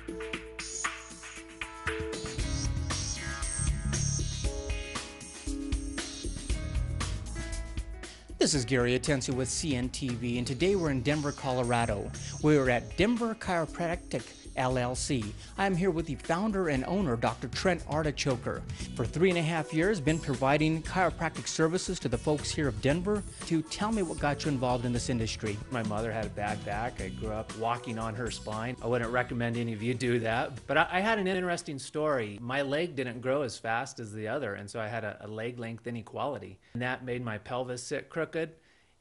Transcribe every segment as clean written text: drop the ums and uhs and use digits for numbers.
This is Gary Atencio with CNTV, and today we're in Denver, Colorado. We're at Denver Chiropractic, LLC. I'm here with the founder and owner, Dr. Trent Artichoker. For 3.5 years, been providing chiropractic services to the folks here of Denver. To tell me what got you involved in this industry. My mother had a bad back. I grew up walking on her spine. I wouldn't recommend any of you do that, but I had an interesting story. My leg didn't grow as fast as the other, and so I had a leg length inequality, and that made my pelvis sit crooked.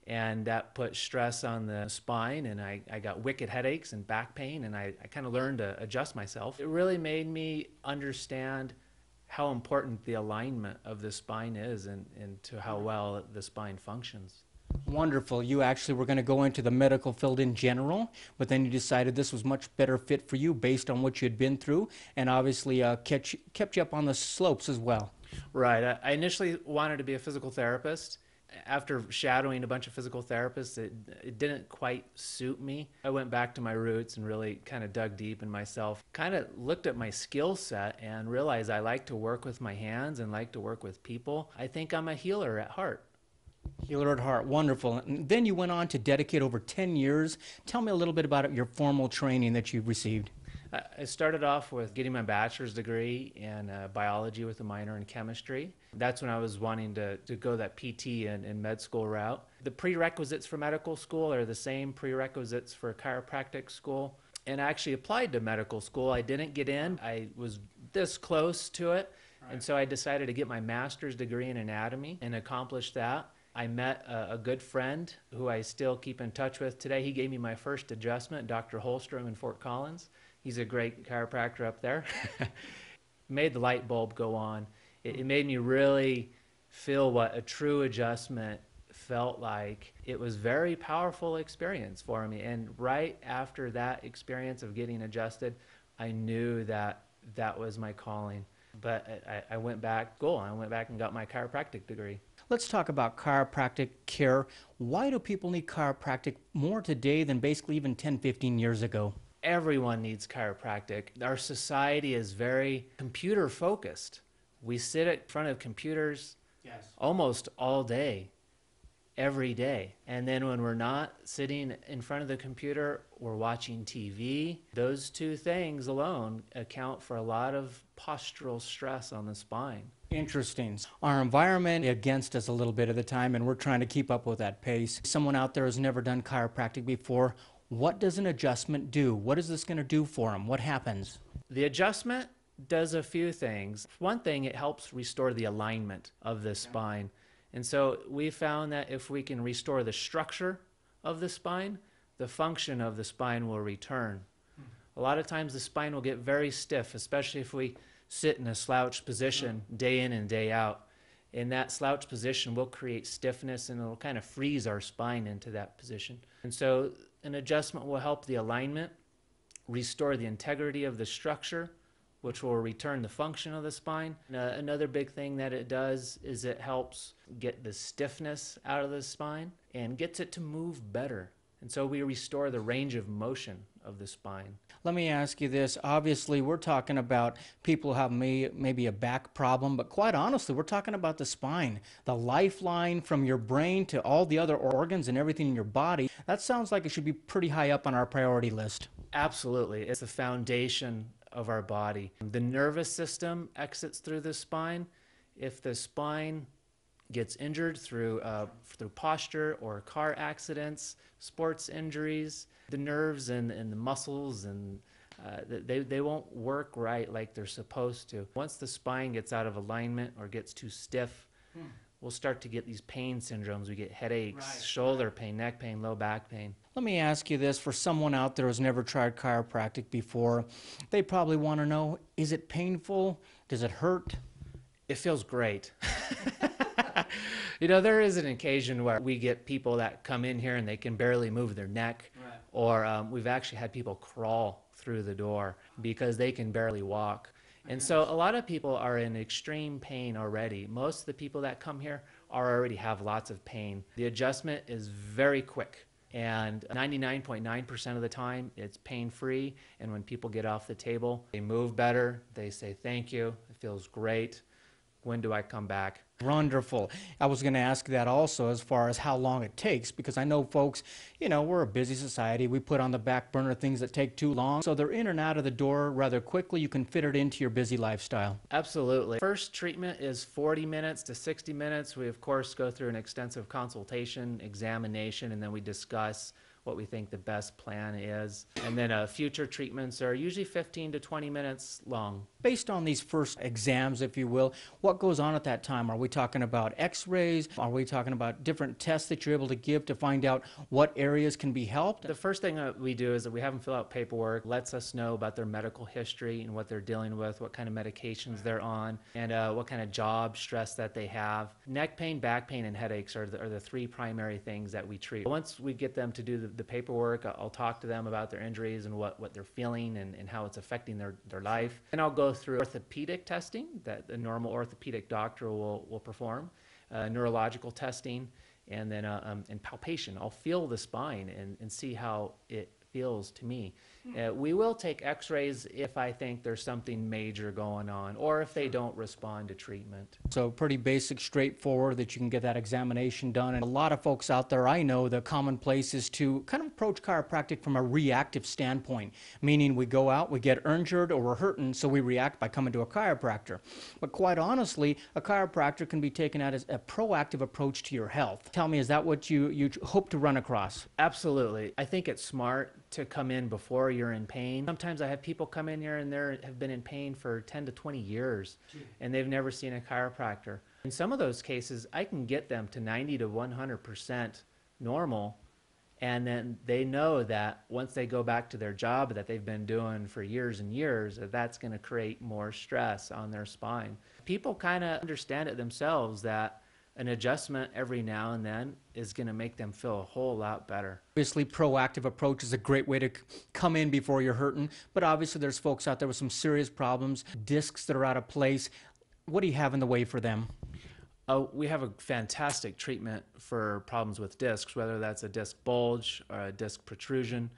And that put stress on the spine, and I got wicked headaches and back pain, and I kind of learned to adjust myself. It really made me understand how important the alignment of the spine is and to how well the spine functions. Wonderful. You actually were going to go into the medical field in general, but then you decided this was much better fit for you based on what you had been through, and obviously kept you up on the slopes as well. Right. I initially wanted to be a physical therapist. After shadowing a bunch of physical therapists, it didn't quite suit me. I went back to my roots and really kind of dug deep in myself, kind of looked at my skill set and realized I like to work with my hands and like to work with people. I think I'm a healer at heart. Healer at heart, wonderful. And then you went on to dedicate over 10 years. Tell me a little bit about your formal training that you've received. I started off with getting my bachelor's degree in biology with a minor in chemistry. That's when I was wanting to go that PT and med school route. The prerequisites for medical school are the same prerequisites for chiropractic school. And I actually applied to medical school. I didn't get in. I was this close to it. Right. And so I decided to get my master's degree in anatomy and accomplish that. I met a good friend who I still keep in touch with today. He gave me my first adjustment, Dr. Holstrom in Fort Collins. He's a great chiropractor up there. Made the light bulb go on. It made me really feel what a true adjustment felt like. It was a very powerful experience for me. And right after that experience of getting adjusted, I knew that that was my calling. But I went back to school. I went back and got my chiropractic degree. Let's talk about chiropractic care. Why do people need chiropractic more today than basically even 10, 15 years ago? Everyone needs chiropractic. Our society is very computer focused. We sit in front of computers almost all day, every day. And then when we're not sitting in front of the computer, we're watching TV. Those two things alone account for a lot of postural stress on the spine. Interesting. Our environment against us a little bit at the time, and we're trying to keep up with that pace. Someone out there has never done chiropractic before. What does an adjustment do? What is this going to do for them? What happens? The adjustment does a few things. One thing, it helps restore the alignment of the spine. And so we found that if we can restore the structure of the spine, the function of the spine will return. A lot of times the spine will get very stiff, especially if we sit in a slouched position day in and day out. In that slouched position will create stiffness, and it'll kind of freeze our spine into that position. And so an adjustment will help the alignment, restore the integrity of the structure, which will return the function of the spine. Another big thing that it does is it helps get the stiffness out of the spine and gets it to move better. And so we restore the range of motion of the spine. Let me ask you this. Obviously, we're talking about people who have maybe a back problem, but quite honestly, we're talking about the spine, the lifeline from your brain to all the other organs and everything in your body. That sounds like it should be pretty high up on our priority list. Absolutely. It's the foundation of our body. The nervous system exits through the spine. If the spine gets injured through posture or car accidents, sports injuries, the nerves and the muscles and they won't work right like they're supposed to. Once the spine gets out of alignment or gets too stiff, we'll start to get these pain syndromes. We get headaches, shoulder pain, neck pain, low back pain. Let me ask you this. For someone out there who's never tried chiropractic before, they probably want to know, is it painful? Does it hurt? It feels great. You know, there is an occasion where we get people that come in here and they can barely move their neck, or we've actually had people crawl through the door because they can barely walk. And so a lot of people are in extreme pain already. Most of the people that come here already have lots of pain. The adjustment is very quick And 99.9% of the time, it's pain-free. And when people get off the table, they move better. They say, thank you. It feels great. When do I come back? Wonderful. I was going to ask that also as far as how long it takes, because I know folks, you know, we're a busy society. We put on the back burner things that take too long. So they're in and out of the door rather quickly. You can fit it into your busy lifestyle. Absolutely. First treatment is 40 minutes to 60 minutes. We, of course, go through an extensive consultation, examination, and then we discuss what we think the best plan is. And then future treatments are usually 15 to 20 minutes long. Based on these first exams, if you will, what goes on at that time? Are we talking about x-rays? Are we talking about different tests that you're able to give to find out what areas can be helped? The first thing that we do is that we have them fill out paperwork, lets us know about their medical history and what they're dealing with, what kind of medications they're on, and what kind of job stress that they have. Neck pain, back pain, and headaches are the three primary things that we treat. Once we get them to do the paperwork, I'll talk to them about their injuries and what they're feeling and how it's affecting their life. And I'll go through orthopedic testing that the normal orthopedic doctor will perform, neurological testing, and then and palpation. I'll feel the spine and see how it feels to me. We will take x-rays if I think there's something major going on or if they don't respond to treatment. So pretty basic, straightforward, that you can get that examination done. And a lot of folks out there, I know the commonplace is to kind of approach chiropractic from a reactive standpoint, meaning we go out, we get injured or we're hurting, so we react by coming to a chiropractor. But quite honestly, a chiropractor can be taken out as a proactive approach to your health. Tell me, is that what you hope to run across? Absolutely. I think it's smart to come in before you're in pain. Sometimes I have people come in here and they have been in pain for 10 to 20 years and they've never seen a chiropractor. In some of those cases, I can get them to 90 to 100% normal, and then they know that once they go back to their job that they've been doing for years and years, that's going to create more stress on their spine. People kind of understand it themselves that an adjustment every now and then is going to make them feel a whole lot better. Obviously, proactive approach is a great way to come in before you're hurting, but obviously there's folks out there with some serious problems, discs that are out of place. What do you have in the way for them? We have a fantastic treatment for problems with discs, whether that's a disc bulge or a disc protrusion.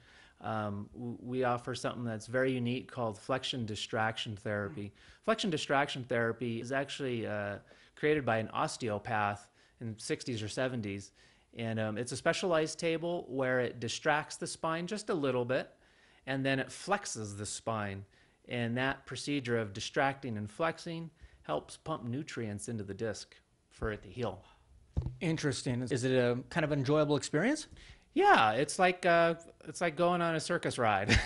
We offer something that's very unique called flexion distraction therapy. Flexion distraction therapy is actually created by an osteopath in the 60s or 70s. And it's a specialized table where it distracts the spine just a little bit, and then it flexes the spine. And that procedure of distracting and flexing helps pump nutrients into the disc for it to heal. Interesting. Is it a kind of enjoyable experience? Yeah, it's like going on a circus ride.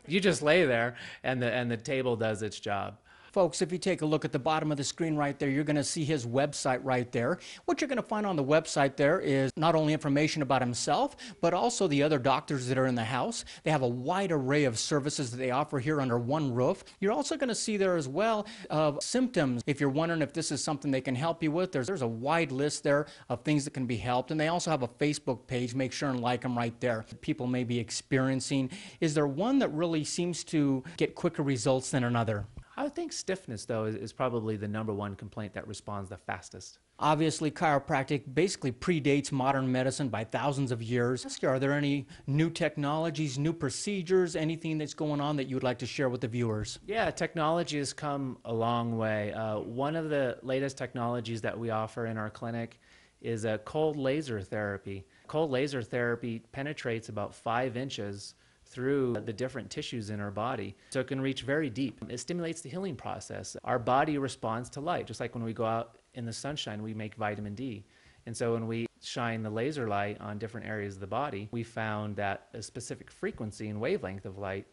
You just lay there, and the table does its job. Folks, if you take a look at the bottom of the screen right there, you're going to see his website right there. What you're going to find on the website there is not only information about himself, but also the other doctors that are in the house. They have a wide array of services that they offer here under one roof. You're also going to see there as well of symptoms. If you're wondering if this is something they can help you with, there's a wide list there of things that can be helped. And they also have a Facebook page. Make sure and like them right there. People may be experiencing. Is there one that really seems to get quicker results than another? I think stiffness, though, is probably the #1 complaint that responds the fastest. Obviously, chiropractic basically predates modern medicine by thousands of years. Are there any new technologies, new procedures, anything that's going on that you would like to share with the viewers? Yeah, technology has come a long way. One of the latest technologies that we offer in our clinic is a cold laser therapy. Cold laser therapy penetrates about 5 inches through the different tissues in our body, so it can reach very deep. It stimulates the healing process. Our body responds to light, just like when we go out in the sunshine, we make vitamin D. And so when we shine the laser light on different areas of the body, we found that a specific frequency and wavelength of light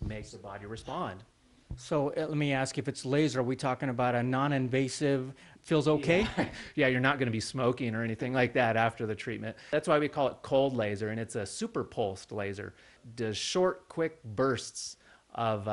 makes the body respond. So let me ask, if it's laser, are we talking about a non-invasive, feels okay? Yeah, you're not going to be smoking or anything like that after the treatment. That's why we call it cold laser, and it's a super pulsed laser. Does short, quick bursts of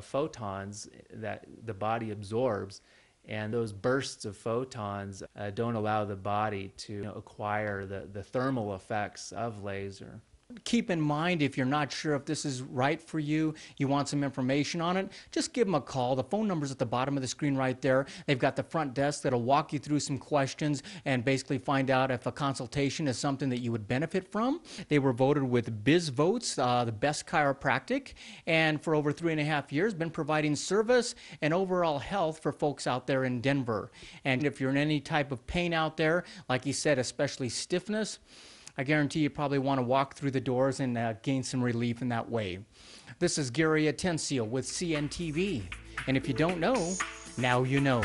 photons that the body absorbs, and those bursts of photons don't allow the body to acquire the thermal effects of laser. Keep in mind, if you're not sure if this is right for you, you want some information on it, just give them a call. The phone number's at the bottom of the screen right there. They've got the front desk that'll walk you through some questions and basically find out if a consultation is something that you would benefit from. They were voted with Biz Votes, the best chiropractic, and for over 3.5 years been providing service and overall health for folks out there in Denver. And if you're in any type of pain out there, like he said, especially stiffness, I guarantee you probably want to walk through the doors and gain some relief in that way. This is Gary Atencio with CNTV. And if you don't know, now you know.